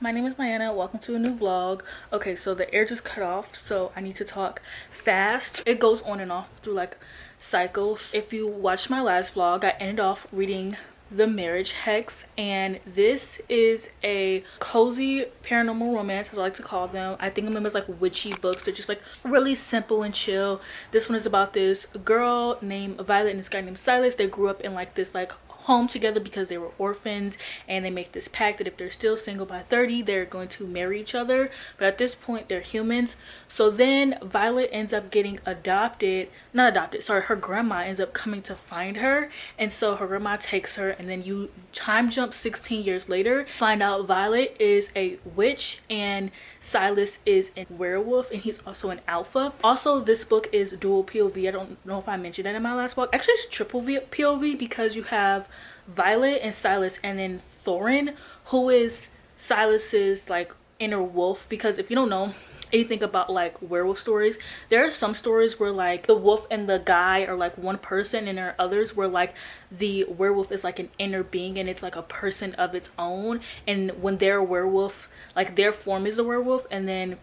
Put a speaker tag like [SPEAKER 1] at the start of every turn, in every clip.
[SPEAKER 1] my name is Mayanna. Welcome to a new vlog. Okay, so the air just cut off, so I need to talk fast. It goes on and off through like cycles. If you watched my last vlog, I ended off reading the Marriage Hex, and this is a cozy paranormal romance, as I like to call them. I think of them as like witchy books. They're just like really simple and chill. This one is about this girl named Violet and this guy named Silas. They grew up in like this like home together because they were orphans, and they make this pact that if they're still single by 30, they're going to marry each other, but at this point they're humans. So then Violet ends up getting not adopted, sorry, her grandma ends up coming to find her, and so her grandma takes her, and then you time jump 16 years later, find out Violet is a witch and Silas is a werewolf, and he's also an alpha. Also, this book is dual POV. I don't know if I mentioned that in my last vlog. Actually, it's triple POV because you have Violet and Silas, and then Thorin, who is Silas's like inner wolf. Because if you don't know anything about like werewolf stories, there are some stories where like the wolf and the guy are like one person, and there are others where like the werewolf is like an inner being and it's like a person of its own, and when they're a werewolf, like their form is a werewolf. And then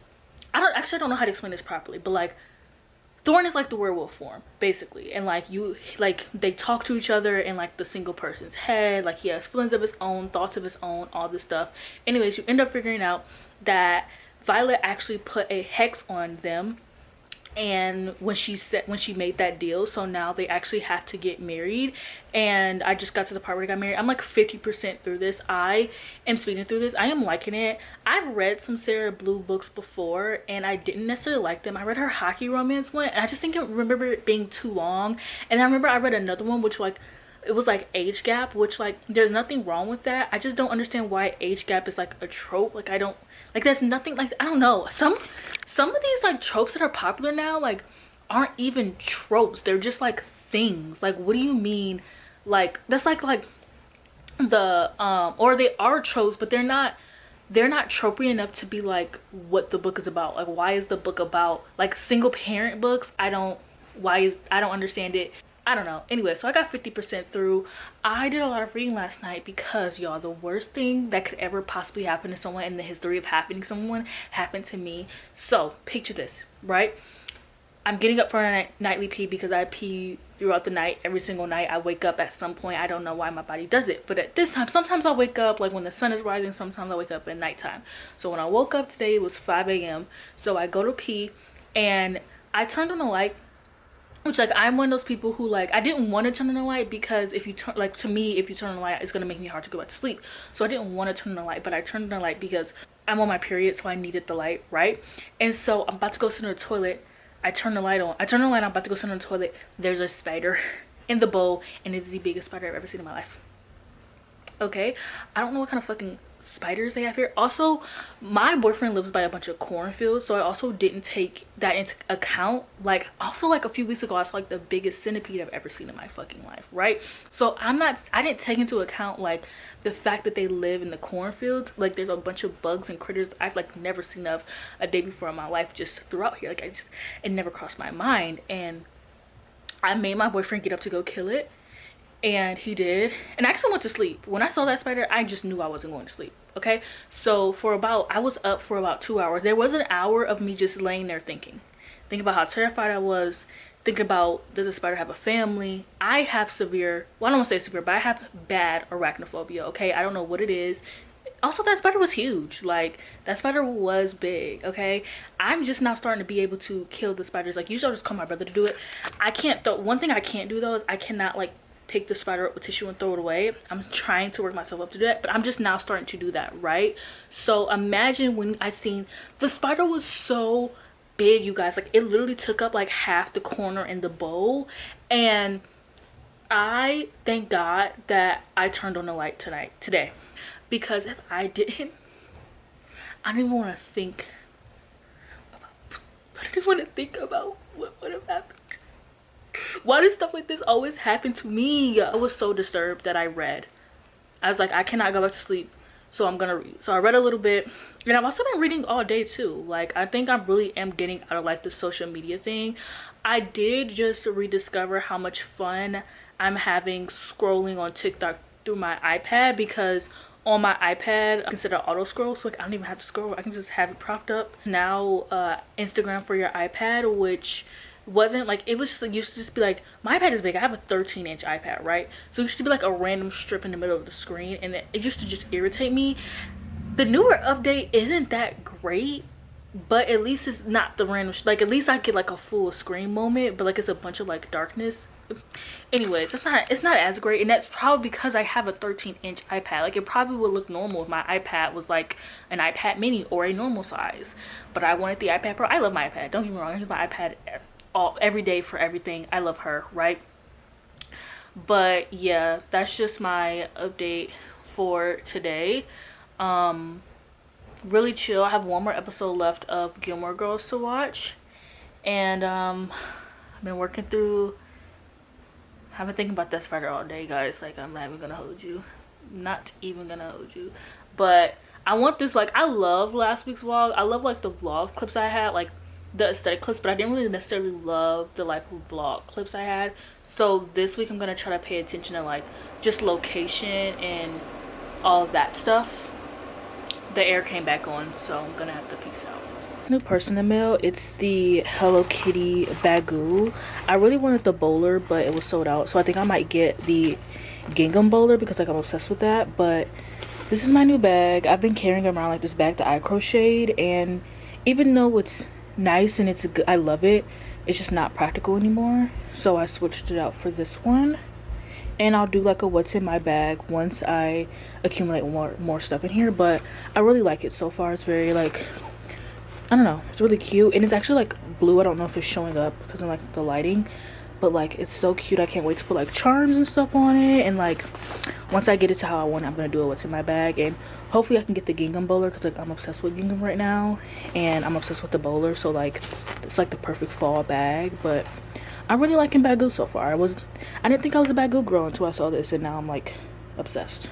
[SPEAKER 1] I don't know how to explain this properly, but like Thorn is like the werewolf form basically, and like they talk to each other in like the single person's head, like he has feelings of his own, thoughts of his own, all this stuff. Anyways, you end up figuring out that Violet actually put a hex on them, and when she made that deal, so now they actually have to get married. And I just got to the part where they got married. I'm like 50% through this. I am speeding through this. I am liking it. I've read some Sarah Blue books before and I didn't necessarily like them. I read her hockey romance one and I just remember it being too long. And I remember I read another one which like it was like age gap, which like there's nothing wrong with that. I just don't understand why age gap is like a trope. Like I don't like, there's nothing, like I don't know, some of these like tropes that are popular now like aren't even tropes. They're just like things. Like what do you mean? Like that's like the or they are tropes, but they're not tropey enough to be like what the book is about. Like why is the book about like single parent books? I don't understand it. I don't know. Anyway, so I got 50% through. I did a lot of reading last night because y'all, the worst thing that could ever possibly happen to someone in the history of happening to someone happened to me. So picture this, right? I'm getting up for a nightly pee because I pee throughout the night. Every single night I wake up at some point. I don't know why my body does it, but at this time, sometimes I wake up like when the sun is rising, sometimes I wake up at nighttime. So when I woke up today, it was 5 a.m. so I go to pee and I turned on the light, which like I'm one of those people who like I didn't want to turn on the light because if you turn, like to me, if you turn on the light, it's gonna make me hard to go back to sleep. So I didn't want to turn on the light, but I turned on the light because I'm on my period, so I needed the light, right? And so I'm about to go sit in the toilet. I turn the light on. I'm about to go sit in the toilet. There's a spider in the bowl, and it's the biggest spider I've ever seen in my life. Okay, I don't know what kind of fucking spiders they have here. Also, my boyfriend lives by a bunch of cornfields, so I also didn't take that into account. Like also like a few weeks ago I saw like the biggest centipede I've ever seen in my fucking life, right? So I didn't take into account like the fact that they live in the cornfields. Like there's a bunch of bugs and critters I've like never seen of a day before in my life just throughout here. Like it never crossed my mind, and I made my boyfriend get up to go kill it. And he did, and I actually went to sleep. When I saw that spider, I just knew I wasn't going to sleep. Okay, so I was up for about 2 hours. There was an hour of me just laying there thinking about how terrified I was, thinking about, does the spider have a family? I have severe, well I don't want to say severe, but I have bad arachnophobia. Okay, I don't know what it is. Also, that spider was huge. Like that spider was big. Okay, I'm just now starting to be able to kill the spiders. Like usually I'll just call my brother to do it. I can't though. One thing I can't do though is I cannot like pick the spider up with tissue and throw it away. I'm trying to work myself up to do that, but I'm just now starting to do that, right? So imagine when I seen the spider was so big, you guys, like it literally took up like half the corner in the bowl. And I thank God that I turned on the light today, because if I didn't, I don't even want to think about what would have happened. Why does stuff like this always happen to me? I was so disturbed that I read. I was like, I cannot go back to sleep, so I'm gonna read. So I read a little bit, and I've also been reading all day too. Like I think I really am getting out of like the social media thing. I did just rediscover how much fun I'm having scrolling on TikTok through my iPad, because on my iPad I consider auto scroll, so like I don't even have to scroll, I can just have it propped up. Now Instagram for your iPad, which wasn't like, it was just like, used to just be like, my iPad is big, I have a 13-inch iPad, right? So it used to be like a random strip in the middle of the screen, and it used to just irritate me. The newer update isn't that great, but at least it's not the random like, at least I get like a full screen moment, but like it's a bunch of like darkness. Anyways, it's not as great, and that's probably because I have a 13-inch iPad. Like, it probably would look normal if my iPad was like an iPad mini or a normal size, but I wanted the iPad Pro. I love my iPad, don't get me wrong, I use my iPad every day for everything. I love her, right? But yeah, that's just my update for today. Really chill. I have one more episode left of Gilmore Girls to watch, and I've been working through, I've been thinking about that spider all day, guys. Like, I'm not even gonna hold you, not even gonna hold you. But I want this, like, I love last week's vlog. I love like the vlog clips I had, like the aesthetic clips, but I didn't really necessarily love the like vlog clips I had. So this week I'm gonna try to pay attention to like just location and all of that stuff. The air came back on, so I'm gonna have to peace out. New person in the mail. It's the Hello Kitty Bagoo. I really wanted the bowler, but it was sold out, so I think I might get the gingham bowler because like I'm obsessed with that. But this is my new bag. I've been carrying around like this bag that I crocheted, and even though it's nice and it's good, I love it, it's just not practical anymore, so I switched it out for this one. And I'll do like a what's in my bag once I accumulate more stuff in here. But I really like it so far. It's very like, I don't know, it's really cute, and it's actually like blue. I don't know if it's showing up because of like the lighting, but like it's so cute. I can't wait to put like charms and stuff on it, and like once I get it to how I want it, I'm gonna do a what's in my bag, and hopefully I can get the gingham bowler because like I'm obsessed with gingham right now, and I'm obsessed with the bowler, so like it's like the perfect fall bag. But I'm really liking Bagoo so far. I didn't think I was a Bagoo girl until I saw this, and now I'm like obsessed.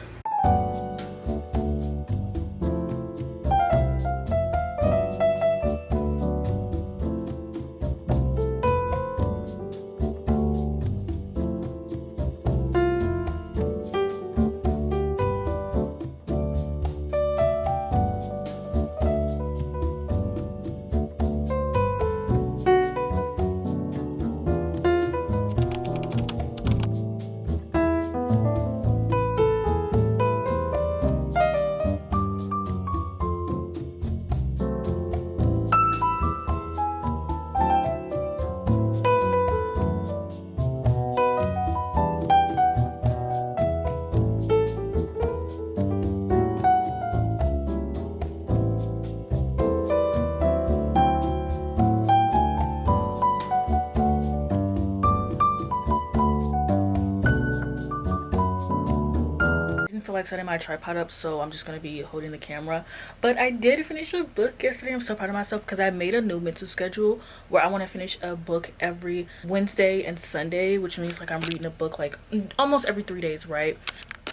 [SPEAKER 1] Feel like setting my tripod up, so I'm just gonna be holding the camera. But I did finish a book yesterday. I'm so proud of myself because I made a new mental schedule where I want to finish a book every Wednesday and Sunday, which means like I'm reading a book like almost every 3 days, right?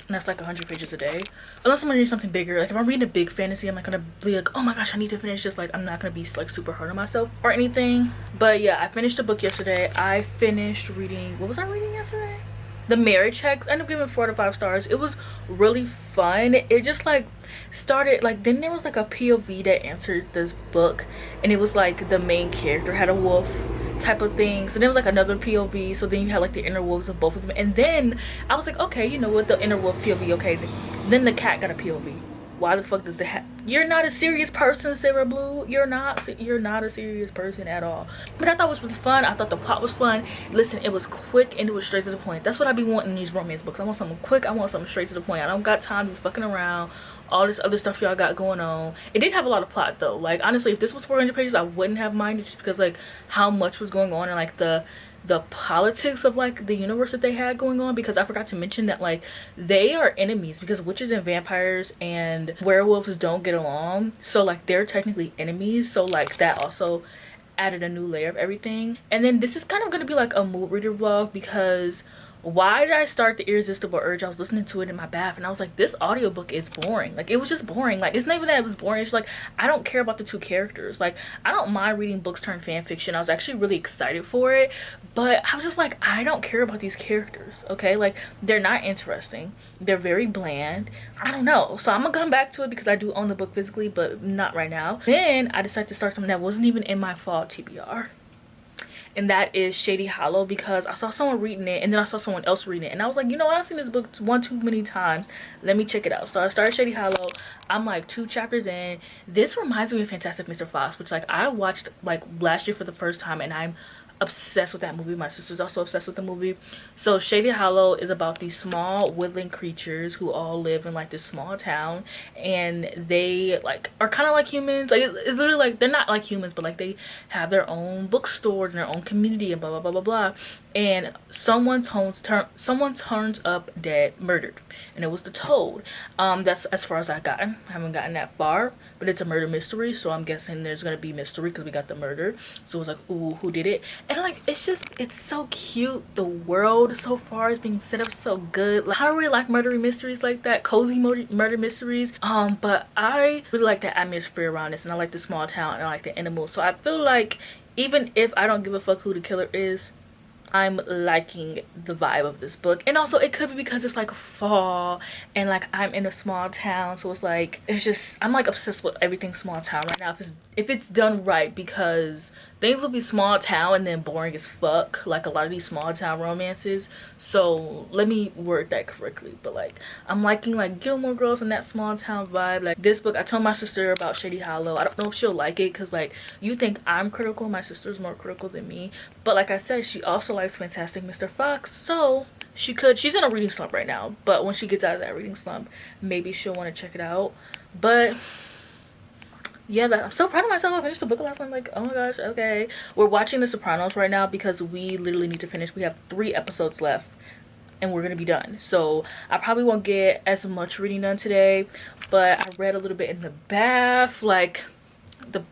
[SPEAKER 1] And that's like 100 pages a day, unless I'm reading something bigger. Like if I'm reading a big fantasy, I'm not gonna be like, oh my gosh, I need to finish this. Like I'm not gonna be like super hard on myself or anything. But yeah, I finished a book yesterday. I finished reading, what was I reading yesterday? The Marriage Hex. I ended up giving it 4 to 5 stars. It was really fun. It just like started like, then there was like a POV that answered this book, and it was like the main character had a wolf type of thing. So there was like another POV, so then you had like the inner wolves of both of them, and then I was like, okay, you know what, the inner wolf POV, okay, then the cat got a POV. Why the fuck does the hat? You're not a serious person, Sarah Blue. You're not a serious person at all. But I thought it was really fun. I thought the plot was fun. Listen, it was quick and it was straight to the point. That's what I be wanting in these romance books. I want something quick. I want something straight to the point. I don't got time to be fucking around all this other stuff y'all got going on. It did have a lot of plot though. Like honestly, if this was 400 pages, I wouldn't have minded, just because like how much was going on, and like the politics of like the universe that they had going on. Because I forgot to mention that like they are enemies, because witches and vampires and werewolves don't get along, so like they're technically enemies. So like that also added a new layer of everything. And then this is kind of going to be like a mood reader vlog, because why did I start The Irresistible Urge? I was listening to it in my bath and I was like, this audiobook is boring. Like, it was just boring. Like, it's not even that it was boring. It's like, I don't care about the two characters. Like, I don't mind reading books turned fan fiction. I was actually really excited for it, but I was just like, I don't care about these characters, okay? Like, they're not interesting. They're very bland. I don't know. So I'm gonna come back to it because I do own the book physically, but not right now. Then I decided to start something that wasn't even in my fall TBR, and that is Shady Hollow, because I saw someone reading it and then I saw someone else reading it and I was like, you know what, I've seen this book one too many times, let me check it out. So I started Shady Hollow. I'm like 2 chapters in. This reminds me of Fantastic Mr. Fox, which like I watched like last year for the first time, and I'm obsessed with that movie. My sister's also obsessed with the movie. So Shady Hollow is about these small woodland creatures who all live in like this small town, and they like are kind of like humans. Like it's literally like they're not like humans, but like they have their own bookstore and their own community and blah blah blah blah blah. And someone turns up dead, murdered, and it was the Toad. That's as far as I haven't gotten that far, but it's a murder mystery, so I'm guessing there's gonna be mystery because we got the murder. So it was like, ooh, who did it? And like it's so cute. The world so far is being set up so good. Like, I don't really like murder mysteries like that, cozy murder mysteries, but I really like the atmosphere around this, and I like the small town, and I like the animals. So I feel like even if I don't give a fuck who the killer is, I'm liking the vibe of this book. And also it could be because it's like fall and like I'm in a small town, so it's like, it's just, I'm like obsessed with everything small town right now if it's done right, because things will be small town and then boring as fuck, like a lot of these small town romances. So let me word that correctly, but like I'm liking like Gilmore Girls and that small town vibe. Like this book, I told my sister about Shady Hollow. I don't know if she'll like it because like you think I'm critical, my sister's more critical than me, but like I said, she also likes Fantastic Mr. Fox, so she's in a reading slump right now, but when she gets out of that reading slump, maybe she'll want to check it out. But yeah, I'm so proud of myself. I finished the book last night. I'm like, oh my gosh, okay. We're watching The Sopranos right now because we literally need to finish. We have 3 episodes left and we're gonna be done. So I probably won't get as much reading done today, but I read a little bit in the bath. Like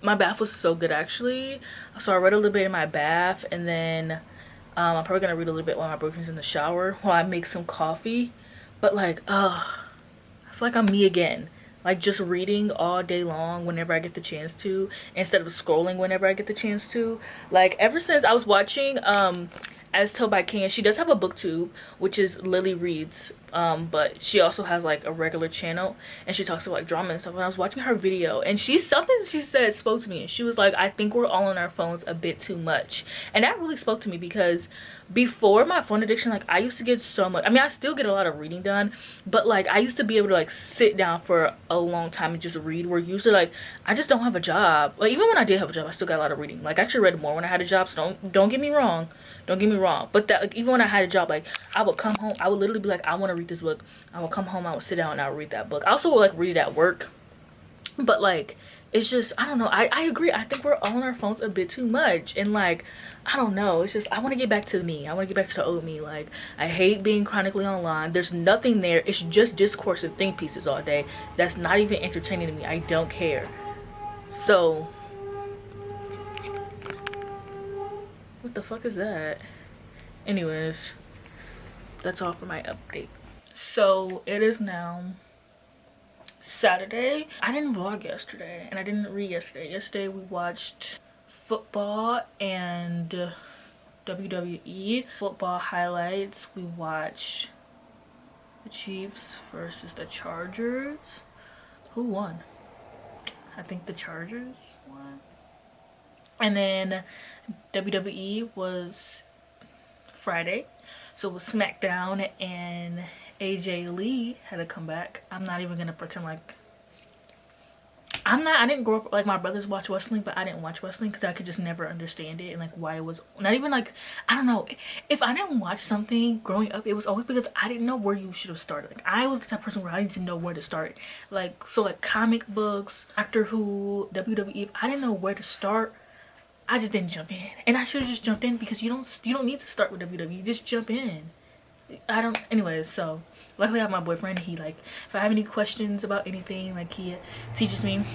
[SPEAKER 1] my bath was so good actually. So I read a little bit in my bath, and then I'm probably gonna read a little bit while my boyfriend's in the shower while I make some coffee. But like, I feel like I'm me again. Like just reading all day long whenever I get the chance to, instead of scrolling whenever I get the chance to. Like ever since I was watching As Told by King, she does have a booktube, which is Lily Reads, but she also has like a regular channel and she talks about like drama and stuff. And I was watching her video and something she said spoke to me, and she was like, I think we're all on our phones a bit too much. And that really spoke to me because before my phone addiction, like I used to get so much, I mean I still get a lot of reading done, but like I used to be able to like sit down for a long time and just read, where usually like I just don't have a job. Like even when I did have a job, I still got a lot of reading. Like I actually read more when I had a job, so don't get me wrong, but that like even when I had a job, like I would come home, I would literally be like, I want to read this book. I would come home, I would sit down and I would read that book. I also would like read it at work, but like it's just, I don't know, I agree, I think we're all on our phones a bit too much. And like I don't know, it's just, I want to get back to me. I want to get back to the old me. Like I hate being chronically online. There's nothing there. It's just discourse and think pieces all day that's not even entertaining to me. I don't care. So what the fuck is that? Anyways, that's all for my update. So it is now Saturday. I didn't vlog yesterday and I didn't read yesterday. Yesterday we watched football and WWE. Football highlights, we watched the Chiefs versus the Chargers. Who won? I think the Chargers won. And then WWE was Friday, so it was SmackDown, and AJ Lee had to come back. I'm not even gonna pretend like I didn't grow up like my brothers watch wrestling, but I didn't watch wrestling because I could just never understand it, and like why it was not even like, I don't know, if I didn't watch something growing up, it was always because I didn't know where you should have started. Like I was the type of person where I didn't know where to start. Like so like comic books, Doctor Who, WWE, if I didn't know where to start, I just didn't jump in. And I should have just jumped in, because you don't need to start with WWE, just jump in. Anyways, so luckily I have my boyfriend. He like, if I have any questions about anything, like he teaches me.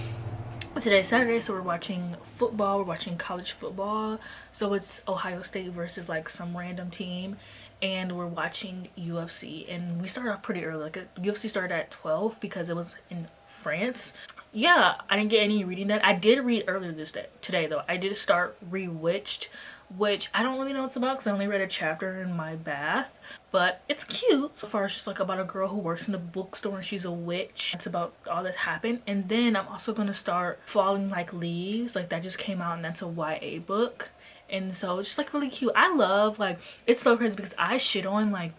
[SPEAKER 1] Today's Saturday, so we're watching football. We're watching college football, so it's Ohio State versus like some random team, and we're watching UFC. And we started off pretty early, like UFC started at 12 because it was in France. Yeah, I didn't get any reading done. I did read earlier today though. I did start Rewitched, which I don't really know what it's about because I only read a chapter in my bath, but it's cute. So far it's just like about a girl who works in the bookstore and she's a witch. It's about all that happened. And then I'm also gonna start Falling Like Leaves, like that just came out, and that's a YA book. And so it's just like really cute. I love, like, it's so crazy because I shit on like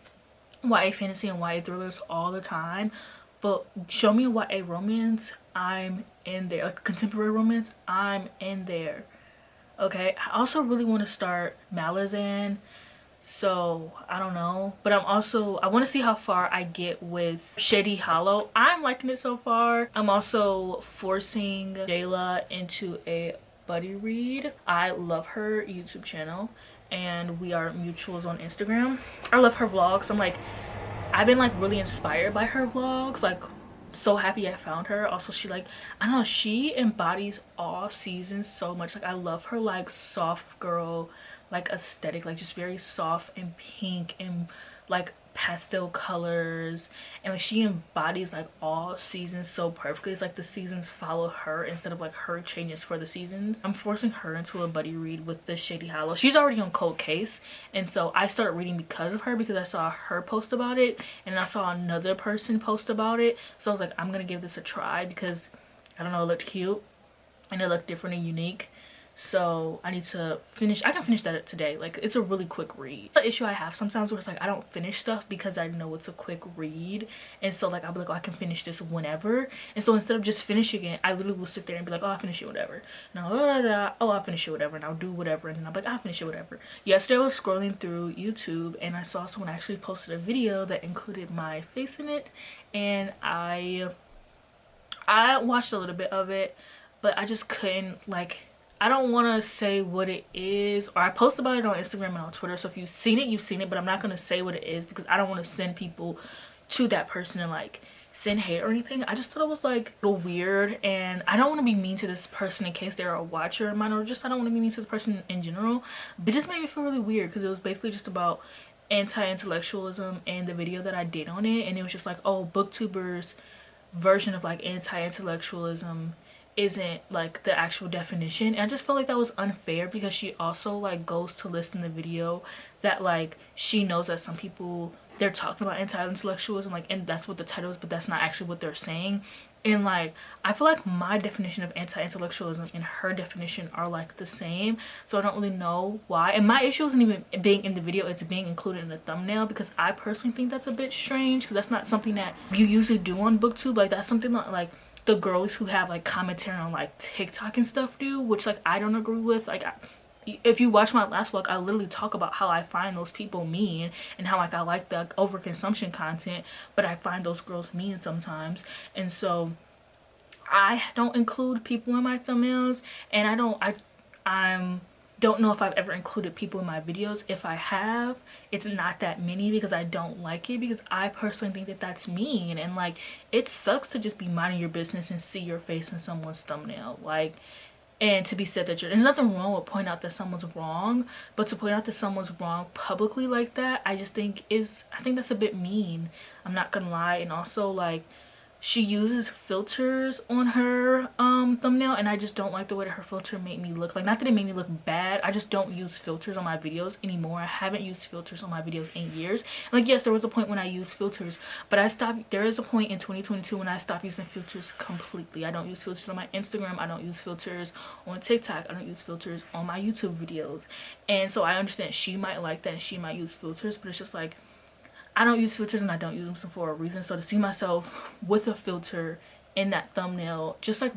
[SPEAKER 1] YA fantasy and YA thrillers all the time, but show me a YA romance, I'm in there. Like contemporary romance, I'm in there. Okay, I also really want to start Malazan, so I don't know, but I want to see how far I get with Shady Hollow. I'm liking it so far. I'm also forcing Jayla into a buddy read. I love her YouTube channel and we are mutuals on Instagram. I love her vlogs. I've been like really inspired by her vlogs, like so happy I found her. Also, she, like, I don't know, she embodies all seasons so much. Like I love her like soft girl like aesthetic, like just very soft and pink and like pastel colors, and like she embodies like all seasons so perfectly. It's like the seasons follow her instead of like her changes for the seasons. I'm forcing her into a buddy read with the Shady Hollow. She's already on Cold Case, and so I started reading because of her, because I saw her post about it and I saw another person post about it. So I was like, I'm gonna give this a try because I don't know, it looked cute and it looked different and unique. So I need to finish. I can finish that today. Like it's a really quick read. The issue I have sometimes where it's like I don't finish stuff because I know it's a quick read, and so like I'll be like, oh, I can finish this whenever. And so instead of just finishing it, I literally will sit there and be like, oh, I'll finish it whatever. No, oh, I'll finish it whatever, and I'll do whatever, and then I'm like, I'll finish it whatever. Yesterday I was scrolling through YouTube and I saw someone actually posted a video that included my face in it, and I watched a little bit of it, but I just couldn't, like, I don't want to say what it is, or I post about it on Instagram and on Twitter, so if you've seen it, you've seen it, but I'm not going to say what it is because I don't want to send people to that person and like send hate or anything. I just thought it was like a little weird, and I don't want to be mean to this person in case they're a watcher of mine, or just I don't want to be mean to the person in general. But it just made me feel really weird because it was basically just about anti-intellectualism and the video that I did on it, and it was just like, oh, booktubers version of like anti-intellectualism isn't like the actual definition. And I just felt like that was unfair because she also like goes to list in the video that like she knows that some people, they're talking about anti-intellectualism, like, and that's what the title is, but that's not actually what they're saying. And like I feel like my definition of anti-intellectualism and her definition are like the same, so I don't really know why. And my issue isn't even being in the video, it's being included in the thumbnail, because I personally think that's a bit strange because that's not something that you usually do on booktube. Like that's something that like the girls who have like commentary on like TikTok and stuff do, which like I don't agree with. Like if you watch my last vlog, I literally talk about how I find those people mean and how like I like the overconsumption content, but I find those girls mean sometimes. And so I don't include people in my thumbnails, and I don't know if I've ever included people in my videos. If I have, it's not that many because I don't like it, because I personally think that that's mean, and like it sucks to just be minding your business and see your face in someone's thumbnail, like, and to be said that there's nothing wrong with pointing out that someone's wrong, but to point out that someone's wrong publicly like that, I think that's a bit mean. I'm not gonna lie. And also like she uses filters on her thumbnail, and I just don't like the way that her filter made me look. Like, not that it made me look bad, I just don't use filters on my videos anymore. I haven't used filters on my videos in years. And like, yes, there was a point when I used filters, but there is a point in 2022 when I stopped using filters completely. I don't use filters on my Instagram, I don't use filters on TikTok, I don't use filters on my YouTube videos. And so I understand she might like that and she might use filters, but it's just like, I don't use filters and I don't use them for a reason. So to see myself with a filter in that thumbnail just like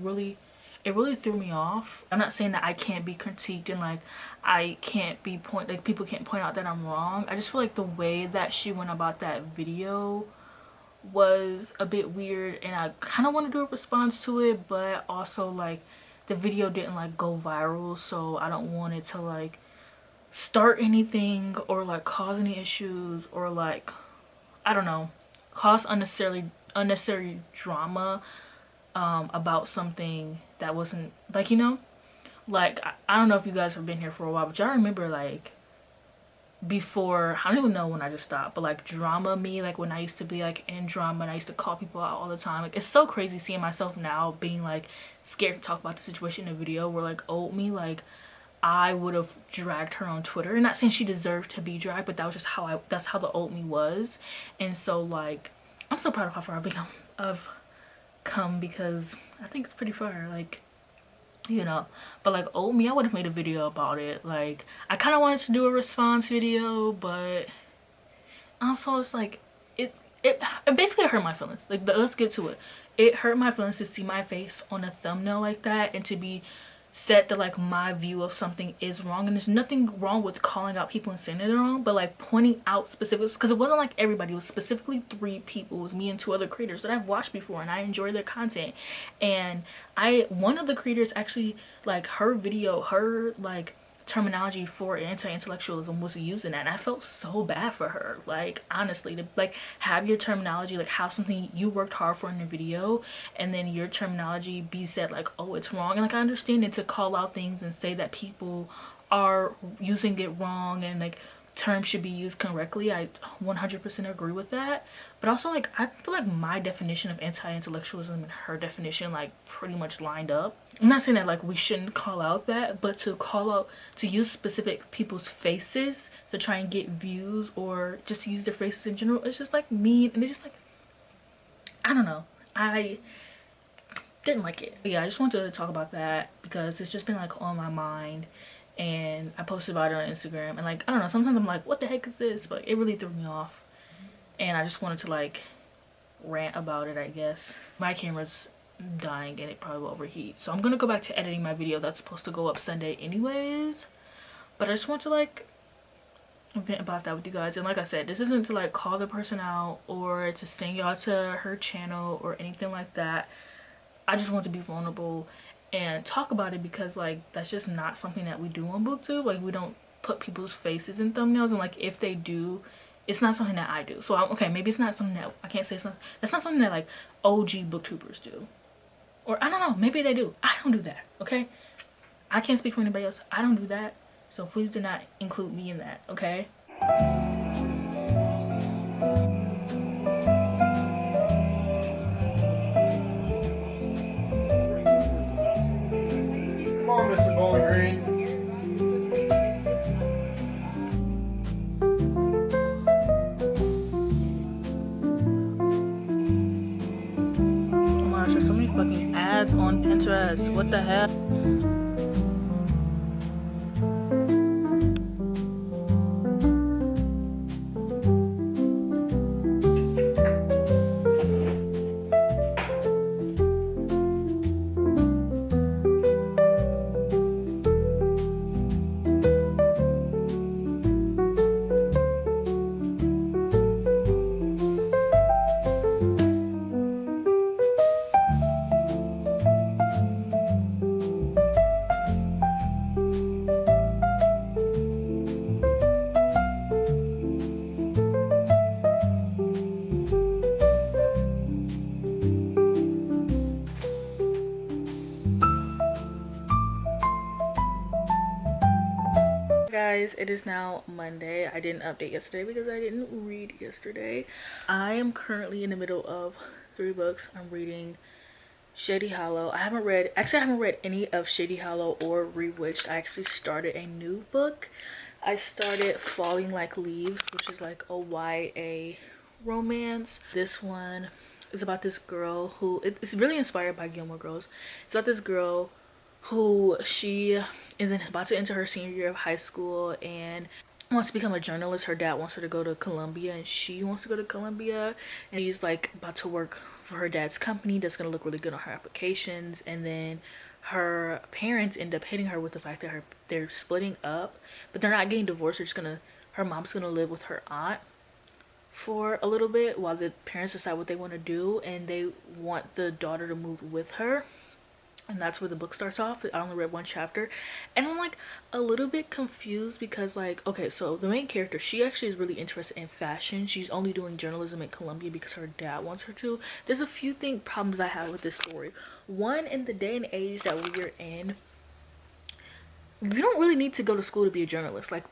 [SPEAKER 1] it really threw me off. I'm not saying that I can't be critiqued and like I can't be people can't point out that I'm wrong. I just feel like the way that she went about that video was a bit weird, and I kind of want to do a response to it, but also like the video didn't like go viral, so I don't want it to like start anything or like cause any issues or like, I don't know, cause unnecessary drama about something that wasn't like, you know, like I don't know if you guys have been here for a while, but y'all remember like before. I don't even know when I just stopped, but like drama me, like when I used to be like in drama and I used to call people out all the time. Like it's so crazy seeing myself now being like scared to talk about the situation in a video where like old me, like I would have dragged her on Twitter. And not saying she deserved to be dragged, but that was just how that's how the old me was. And so like I'm so proud of how far I've come because I think it's pretty far, like, you know. But like old me, I would have made a video about it. Like I kind of wanted to do a response video, but also it's like it basically hurt my feelings. Like let's get to it. It hurt my feelings to see my face on a thumbnail like that and to be said that like my view of something is wrong. And there's nothing wrong with calling out people and saying they're wrong, but like pointing out specifics, because it wasn't like everybody, it was specifically 3 people. It was me and 2 other creators that I've watched before and I enjoy their content. And one of the creators actually, like her video, her like terminology for anti-intellectualism was using that, and I felt so bad for her. Like honestly, to like have your terminology, like have something you worked hard for in the video and then your terminology be said like, oh, it's wrong. And like I understand it to call out things and say that people are using it wrong and like terms should be used correctly. I 100% agree with that. But also like I feel like my definition of anti-intellectualism and her definition like pretty much lined up. I'm not saying that like we shouldn't call out that, but to call out, to use specific people's faces to try and get views or just use their faces in general, it's just like mean. And it's just like, I don't know, I didn't like it. But yeah, I just wanted to talk about that because it's just been like on my mind. And I posted about it on Instagram, and like I don't know, sometimes I'm like, what the heck is this? But it really threw me off, and I just wanted to like rant about it, I guess. My camera's dying and it probably will overheat, so I'm gonna go back to editing my video that's supposed to go up Sunday anyways. But I just want to like vent about that with you guys. And like I said, this isn't to like call the person out or to send y'all to her channel or anything like that. I just want to be vulnerable and talk about it because like that's just not something that we do on booktube. Like we don't put people's faces in thumbnails, and like if they do, it's not something that I do. So okay, maybe it's not something that I can't say something that's not something that like OG booktubers do, or I don't know, maybe they do. I don't do that, okay? I can't speak for anybody else. I don't do that, so please do not include me in that, okay?
[SPEAKER 2] Mr. Bowling Green.
[SPEAKER 1] Oh my gosh, there's so many fucking ads on Pinterest. What the hell? Guys, it is now Monday. I didn't update yesterday because I didn't read yesterday. I am currently in the middle of 3 books. I'm reading Shady Hollow. I haven't read any of Shady Hollow or Rewitched. I actually started a new book. I started Falling Like Leaves, which is like a YA romance. This one is about this girl who it's really inspired by Gilmore Girls. It's about this girl who she is about to enter her senior year of high school and wants to become a journalist. Her dad wants her to go to Columbia and she wants to go to Columbia, and she's like about to work for her dad's company that's gonna look really good on her applications. And then her parents end up hitting her with the fact that they're splitting up, but they're not getting divorced. They're just gonna, her mom's gonna live with her aunt for a little bit while the parents decide what they want to do, and they want the daughter to move with her. And that's where the book starts off. I only read 1 chapter and I'm like a little bit confused because like, okay, so the main character, she actually is really interested in fashion. She's only doing journalism at Columbia because her dad wants her to. There's a few problems I have with this story. One, in the day and age that we're in, you don't really need to go to school to be a journalist. Like,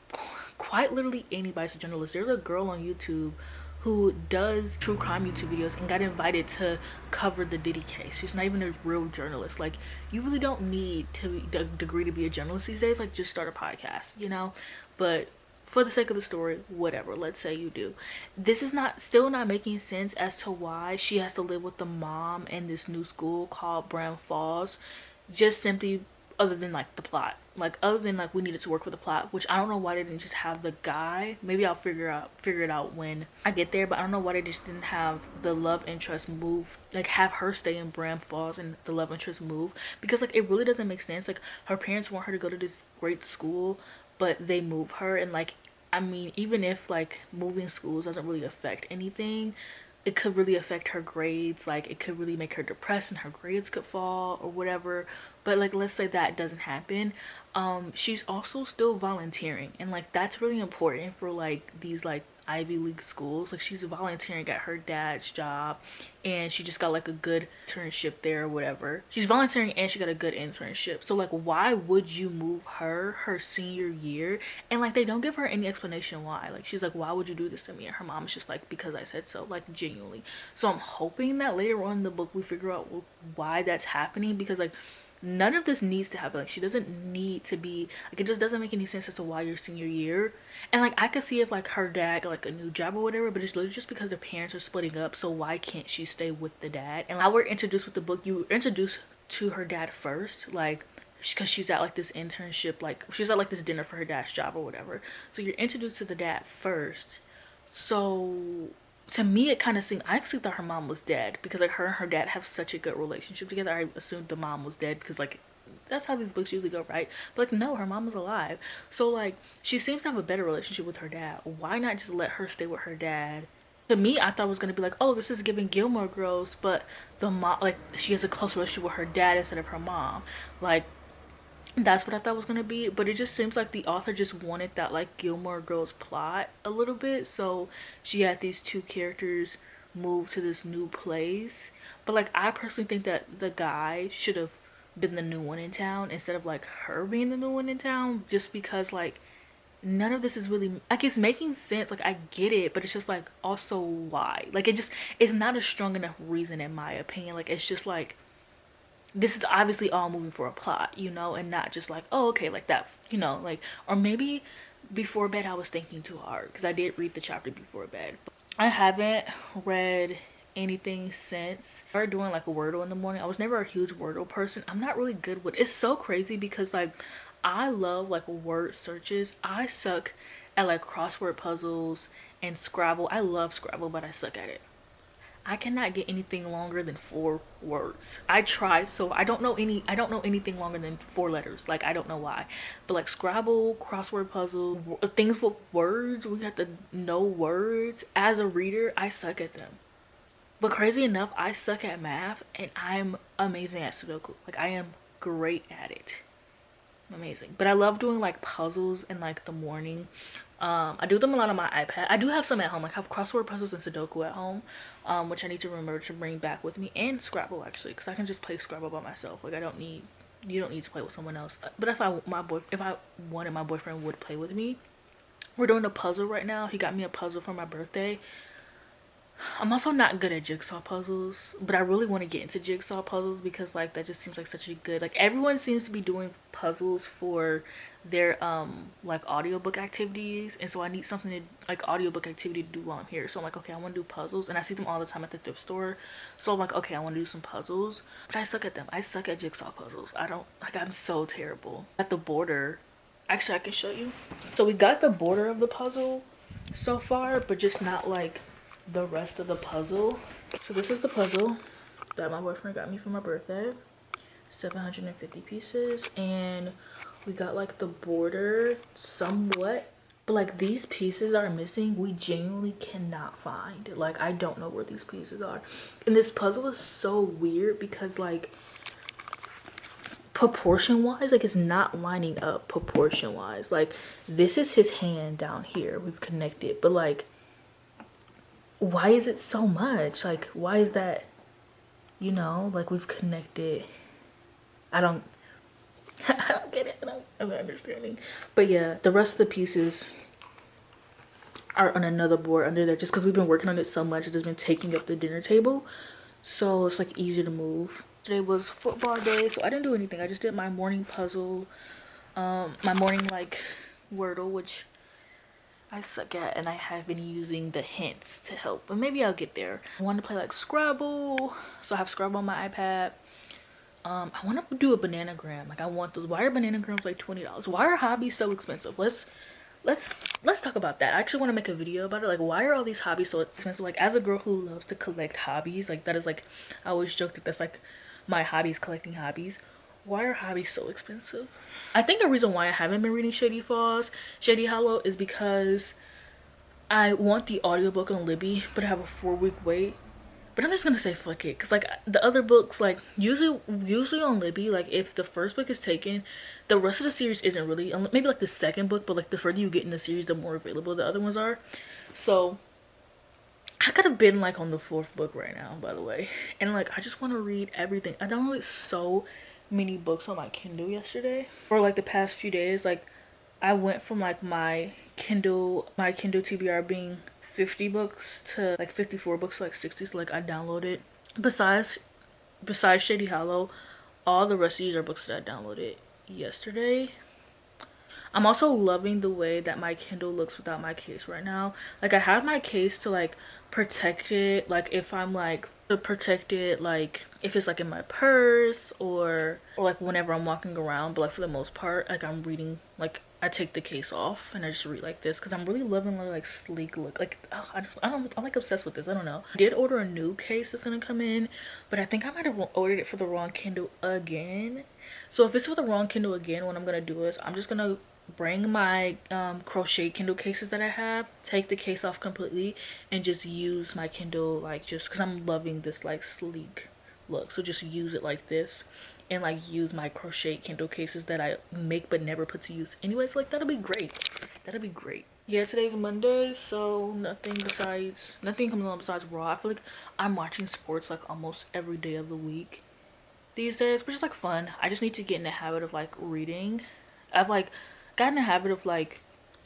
[SPEAKER 1] quite literally anybody's a journalist. There's a girl on YouTube who does true crime YouTube videos and got invited to cover the Diddy case. She's not even a real journalist. Like, you really don't need to the degree to be a journalist these days. Like, just start a podcast, you know. But for the sake of the story, whatever, let's say you do, this is not still not making sense as to why she has to live with the mom in this new school called Bram Falls, just simply other than like the plot, like other than like we needed to work with the plot, which I don't know why they didn't just have the guy. Maybe I'll figure it out when I get there, but I don't know why they just didn't have the love interest move, like have her stay in Bram Falls and the love interest move, because like it really doesn't make sense. Like her parents want her to go to this great school, but they move her. And like, I mean, even if like moving schools doesn't really affect anything, it could really affect her grades. Like it could really make her depressed and her grades could fall or whatever. But like, let's say that doesn't happen. She's also still volunteering, and like that's really important for like these like Ivy League schools. Like she's volunteering at her dad's job, and she just got like a good internship there or whatever. She's volunteering and she got a good internship. So like, why would you move her senior year? And like, they don't give her any explanation why. Like she's like, why would you do this to me? And her mom's just like, because I said so. Like genuinely. So I'm hoping that later on in the book we figure out why that's happening, because like none of this needs to happen. Like she doesn't need to be like, it just doesn't make any sense as to why your senior year. And like, I could see if like her dad got like a new job or whatever, but it's literally just because their parents are splitting up. So why can't she stay with the dad? And how we're introduced with the book, you were introduced to her dad first, like because she's at like this internship, like she's at like this dinner for her dad's job or whatever. So you're introduced to the dad first. So to me it kind of seemed, I actually thought her mom was dead, because like her and her dad have such a good relationship together. I assumed the mom was dead because like that's how these books usually go, right? But like, no, her mom was alive. So like, she seems to have a better relationship with her dad. Why not just let her stay with her dad? To me, I thought it was gonna be like, oh, this is giving Gilmore Girls, but the mom, like she has a close relationship with her dad instead of her mom. Like that's what I thought was gonna be. But it just seems like the author just wanted that like Gilmore Girls plot a little bit, so she had these two characters move to this new place. But like, I personally think that the guy should have been the new one in town instead of like her being the new one in town, just because like none of this is really like, it's making sense, like I get it, but it's just like, also why? Like it just, it's not a strong enough reason in my opinion. Like it's just like, this is obviously all moving for a plot, you know, and not just like, oh, okay, like that, you know, like, or maybe before bed I was thinking too hard, because I did read the chapter before bed. But I haven't read anything since. I started doing like a Wordle in the morning. I was never a huge Wordle person. I'm not really good with, it's so crazy because like, I love like word searches. I suck at like crossword puzzles and Scrabble. I love Scrabble, but I suck at it. I cannot get anything longer than 4 words. I try, so I don't know anything longer than 4 letters. Like I don't know why. But like Scrabble, crossword puzzle, things with words, we have to know words. As a reader, I suck at them. But crazy enough, I suck at math and I'm amazing at Sudoku. Like I am great at it. Amazing. But I love doing like puzzles in like the morning. I do them a lot on my iPad. I do have some at home. Like I have crossword puzzles and Sudoku at home, which I need to remember to bring back with me, and Scrabble actually, because I can just play Scrabble by myself. Like I don't need, you don't need to play with someone else. But if I wanted, my boyfriend would play with me. We're doing a puzzle right now. He got me a puzzle for my birthday. I'm also not good at jigsaw puzzles, but I really want to get into jigsaw puzzles because like that just seems like such a good, like everyone seems to be doing puzzles for their like audiobook activities, and so I need something to like audiobook activity to do while I'm here. So I'm like, okay, I want to do puzzles, and I see them all the time at the thrift store. So I'm like, okay, I want to do some puzzles, but I suck at them. I suck at jigsaw puzzles. I don't, like, I'm so terrible. At the border, actually I can show you. So we got the border of the puzzle so far, but just not like the rest of the puzzle. So this is the puzzle that my boyfriend got me for my birthday. 750 pieces, and we got like the border somewhat, but like these pieces are missing. We genuinely cannot find, like I don't know where these pieces are. And this puzzle is so weird because like proportion wise, like it's not lining up proportion wise. Like this is his hand down here, we've connected, but like why is it so much? Like why is that, you know, like we've connected. I don't I don't get it. I'm not understanding. But yeah, the rest of the pieces are on another board under there just because we've been working on it so much. It has been taking up the dinner table, so it's like easier to move. Today was football day, so I didn't do anything. I just did my morning puzzle, my morning like Wordle, which I suck at, and I have been using the hints to help, but maybe I'll get there. I want to play like Scrabble, so I have Scrabble on my iPad. I want to do a bananagram. Like I want those. Why are bananagrams like $20? Why are hobbies so expensive? Let's talk about that. I actually want to make a video about it. Like, why are all these hobbies so expensive? Like, as a girl who loves to collect hobbies, like that is like, I always joke that that's like my hobbies, collecting hobbies. Why are hobbies so expensive? I think the reason why I haven't been reading Shady Hollow is because I want the audiobook on Libby, but I have a 4-week wait. But I'm just gonna say fuck it, cause like the other books, like usually on Libby, like if the first book is taken, the rest of the series isn't really, maybe like the second book, but like the further you get in the series, the more available the other ones are. So I could have been like on the 4th book right now, by the way, and like I just want to read everything. I downloaded so many books on my Kindle yesterday, for like the past few days. Like I went from like my Kindle TBR being 50 books to like 54 books to like 60. So like I downloaded, besides Shady Hollow, all the rest of these are books that I downloaded yesterday. I'm also loving the way that my Kindle looks without my case right now. Like I have my case to like protect it, like if I'm like to protect it, like if it's like in my purse or like whenever I'm walking around. But like for the most part, like I'm reading, like I take the case off and I just read like this because I'm really loving the like sleek look. Like oh, I'm like obsessed with this. I don't know. I did order a new case that's gonna come in, but I think I might have ordered it for the wrong Kindle again. So if it's for the wrong Kindle again, what I'm gonna do is I'm just gonna bring my crochet Kindle cases that I have, take the case off completely, and just use my Kindle like just because I'm loving this like sleek look. So just use it like this and like use my crochet Kindle cases that I make but never put to use anyways. Like that'll be great. That'll be great. Yeah, today's Monday, so nothing comes on besides Raw. I feel like I'm watching sports like almost every day of the week these days, which is like fun. I just need to get in the habit of like reading. I've like gotten in the habit of like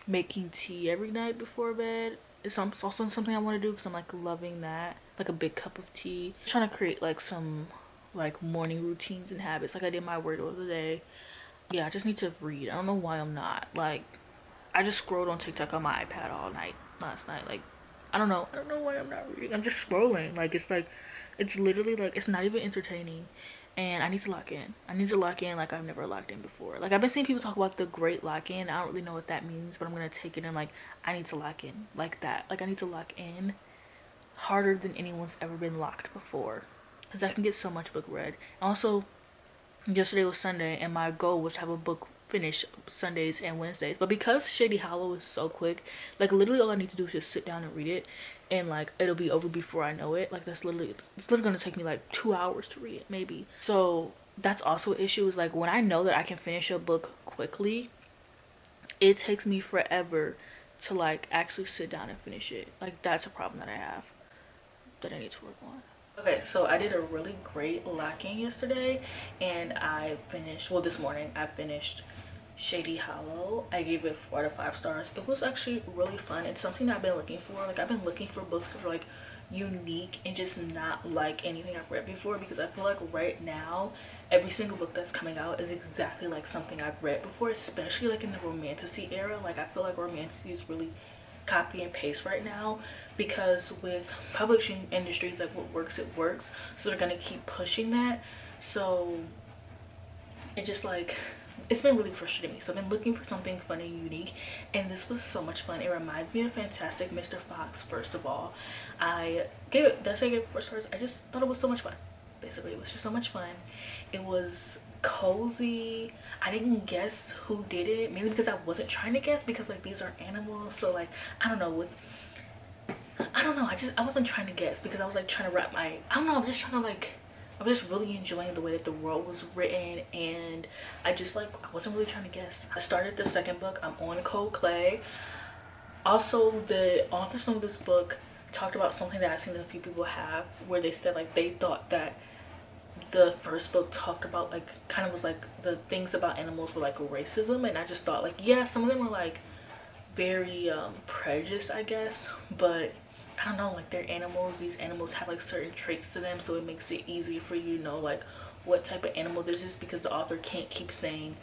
[SPEAKER 1] making tea every night before bed. It's also something I want to do because I'm like loving that, like a big cup of tea. I'm trying to create like some like morning routines and habits, like I did my word of the day. Yeah, I just need to read. I don't know why I'm not. Like I just scrolled on TikTok on my iPad all night last night. Like I don't know why I'm not reading. I'm just scrolling. Like it's literally like it's not even entertaining. And I need to lock in. I need to lock in like I've never locked in before. Like I've been seeing people talk about the great lock in. I don't really know what that means, but I'm gonna take it and like I need to lock in like that. Like I need to lock in harder than anyone's ever been locked before, because I can get so much book read. Also, yesterday was Sunday and my goal was to have a book finished Sundays and Wednesdays, but because Shady Hollow is so quick, like literally all I need to do is just sit down and read it, and like it'll be over before I know it. Like it's literally gonna take me like 2 hours to read it maybe. So that's also an issue, is like when I know that I can finish a book quickly, it takes me forever to like actually sit down and finish it. Like that's a problem that I have that I need to work on. Okay, so I did a really great lock-in yesterday, and I finished, well this morning I finished Shady Hollow. I gave it 4 out of 5 stars. It was actually really fun. It's something I've been looking for. Like I've been looking for books that are like unique and just not like anything I've read before, because I feel like right now every single book that's coming out is exactly like something I've read before, especially like in the romantasy era. Like I feel like romantasy is really copy and paste right now, because with publishing industries, like what works it works, so they're gonna keep pushing that. So it just like it's been really frustrating me. So I've been looking for something fun and unique, and this was so much fun. It reminds me of Fantastic Mr. Fox. First of all, I gave it, that's why I gave it 4 stars. I just thought it was so much fun. Basically, it was just so much fun. It was cozy. I didn't guess who did it, mainly because I wasn't trying to guess, because like these are animals. So like I don't know, I wasn't trying to guess, because I was like trying to wrap my, I don't know, I was just really enjoying the way that the world was written, and I wasn't really trying to guess. I started the second book. I'm on Cold Clay. Also, the authors of this book talked about something that I've seen a few people have, where they said like they thought that the first book talked about like kind of was like the things about animals were like racism, and I just thought like yeah, some of them were like very prejudiced, I guess, but I don't know, like they're animals. These animals have like certain traits to them, so it makes it easy for you to know like what type of animal this is, because the author can't keep saying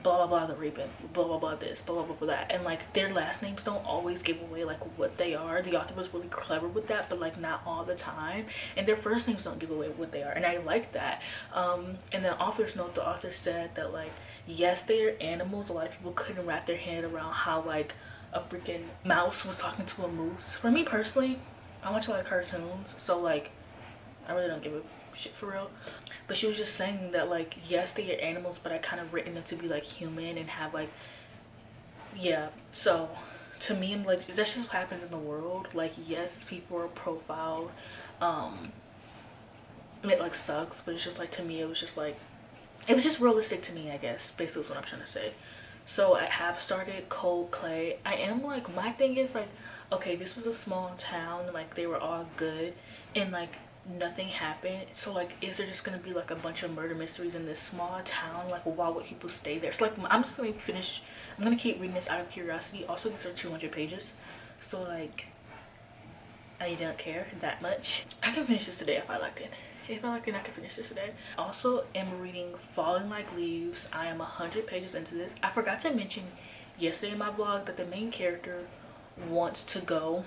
[SPEAKER 1] blah blah blah the raven, blah blah blah this, blah blah blah that, and like their last names don't always give away like what they are. The author was really clever with that, but like not all the time, and their first names don't give away what they are, and I like that. And the author's note, the author said that like yes, they are animals. A lot of people couldn't wrap their head around how like a freaking mouse was talking to a moose. For me personally, I watch a lot of cartoons, so like I really don't give a shit for real. But she was just saying that like yes, they are animals, but I kind of written them to be like human and have like, yeah. So to me, I'm like, that's just what happens in the world. Like yes, people are profiled, and it like sucks, but it's just like, to me it was just like, it was just realistic to me, I guess, basically is what I'm trying to say. So I have started Cold Clay. I am like, my thing is like, okay, this was a small town, like they were all good, and like nothing happened. So like, is there just gonna be like a bunch of murder mysteries in this small town? Like, why would people stay there? So like, I'm just gonna finish, I'm gonna keep reading this out of curiosity. Also, these are 200 pages, so like I don't care that much. I can finish this today if I like it. If I like it, I can finish this today. Also am reading Falling Like Leaves. I am 100 pages into this. I forgot to mention yesterday in my vlog that the main character wants to go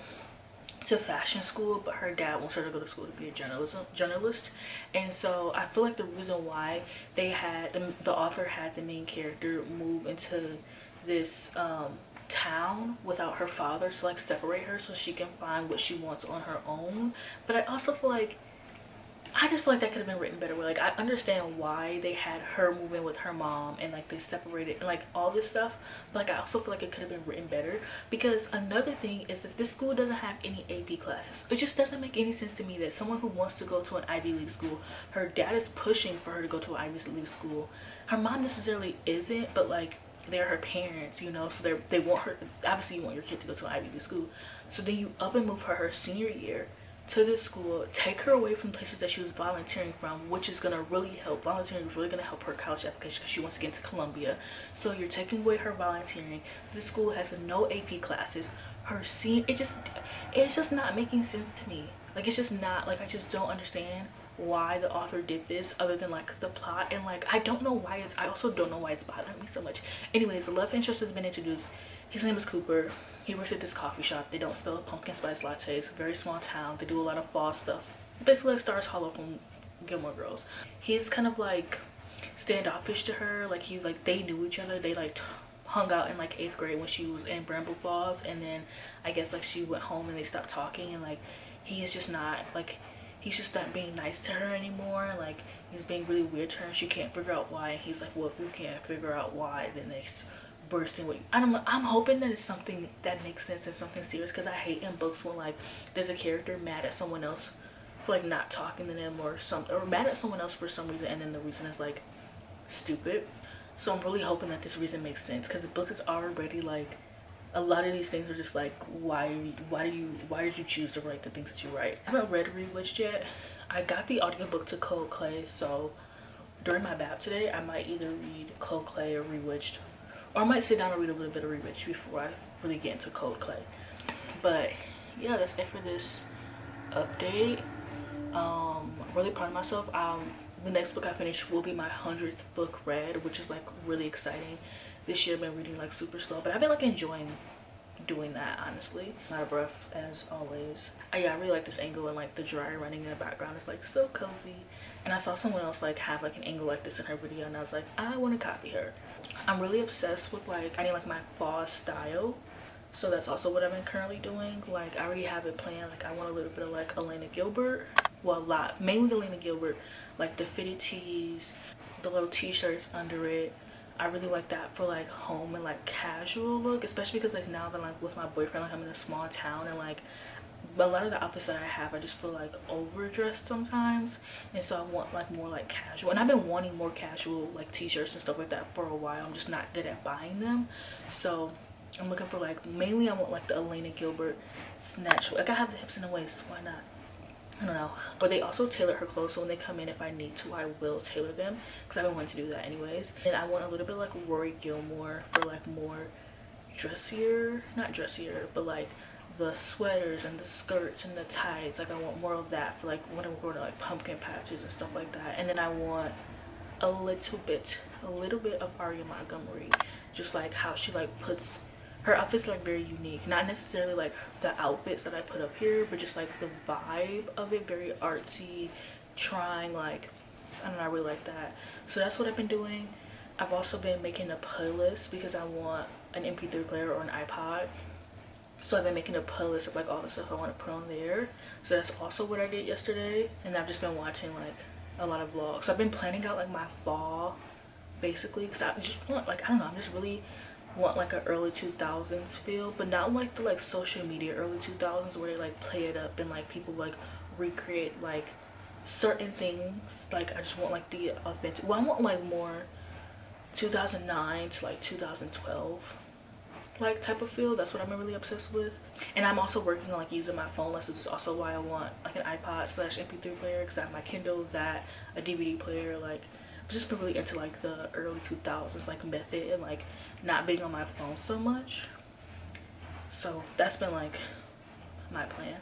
[SPEAKER 1] to fashion school, but her dad wants her to go to school to be a journalist. And so I feel like the reason why they had the author had the main character move into this town without her father to like separate her so she can find what she wants on her own. But I also feel like, I just feel like that could have been written better. Where like, I understand why they had her move in with her mom and like they separated and like all this stuff, but like I also feel like it could have been written better. Because another thing is that this school doesn't have any AP classes. It just doesn't make any sense to me that someone who wants to go to an Ivy League school, her dad is pushing for her to go to an Ivy League school. Her mom necessarily isn't, but like they're her parents, you know, so they want her, obviously you want your kid to go to an Ivy League school. So then you up and move her senior year to this school, take her away from places that she was volunteering from, which is gonna really help. Volunteering is really gonna help her college application because she wants to get into Columbia. So you're taking away her volunteering. This school has no AP classes. Her senior, it's just not making sense to me. Like, it's just not, like, I just don't understand why the author did this other than like the plot. And like, I don't know why it's, I also don't know why it's bothering me so much. Anyways, the love interest has been introduced. His name is Cooper. He works at this coffee shop. They don't spell pumpkin spice lattes. Very small town. They do a lot of fall stuff. Basically like Stars Hollow from Gilmore Girls. He's kind of like standoffish to her. Like they knew each other. They like hung out in like 8th grade when she was in Bramble Falls, and then I guess like she went home and they stopped talking, and like he's just not being nice to her anymore. Like he's being really weird to her and she can't figure out why. And he's like, well, if you can't figure out why, then next bursting with, I don't know, I'm hoping that it's something that makes sense and something serious, because I hate in books when like there's a character mad at someone else for like not talking to them or something, or mad at someone else for some reason, and then the reason is like stupid. So I'm really hoping that this reason makes sense, because the book is already like, a lot of these things are just like, why did you choose to write the things that you write? I haven't read Rewitched yet. I got the audiobook to Cold Clay, so during my bath today I might either read Cold Clay or Rewitched, or I might sit down and read a little bit of Rewitched before I really get into Cold Clay. But yeah, that's it for this update. I'm really proud of myself. The next book I finish will be my 100th book read, which is like really exciting. This year I've been reading like super slow, but I've been like enjoying doing that, honestly. Out of breath as always. Yeah, I really like this angle, and like the dryer running in the background is like so cozy. And I saw someone else like have like an angle like this in her video, and I was like, I want to copy her. I'm really obsessed with like finding like my fall style, so that's also what I've been currently doing. Like I already have it planned. Like I want a little bit of like Elena Gilbert, well, a lot, mainly Elena Gilbert, like the fitted tees, the little t-shirts under it. I really like that for like home and like casual look, especially because like now that like with my boyfriend, like I'm in a small town, and like a lot of the outfits that I have, I just feel like overdressed sometimes, and so I want like more like casual. And I've been wanting more casual like t-shirts and stuff like that for a while. I'm just not good at buying them, so I'm looking for like, mainly I want like the Elena Gilbert snatch. Like I have the hips and the waist, why not? I don't know. But they also tailor her clothes, so when they come in, if I need to, I will tailor them, because I've been wanting to do that anyways. And I want a little bit like Rory Gilmore for like more dressier, not dressier, but like the sweaters and the skirts and the tights. Like I want more of that for like when I'm going to like pumpkin patches and stuff like that. And then I want a little bit of Aria Montgomery, just like how she like puts her outfits like very unique, not necessarily like the outfits that I put up here, but just like the vibe of it, very artsy, trying, like I don't know, I really like that. So that's what I've been doing. I've also been making a playlist because I want an MP3 player or an iPod, so I've been making a playlist of like all the stuff I want to put on there. So that's also what I did yesterday. And I've just been watching like a lot of vlogs. So I've been planning out like my fall basically, because I just want like, I don't know, I'm just really want like an early 2000s feel, but not like the like social media early 2000s where they like play it up and like people like recreate like certain things. Like I just want like the authentic, well I want like more 2009 to like 2012 like type of feel. That's what I'm really obsessed with. And I'm also working on like using my phone less. It's also why I want like an iPod slash MP3 player, because I have my Kindle, that, a DVD player. Like I've just been really into like the early 2000s like method and like not being on my phone so much. So that's been like my plan.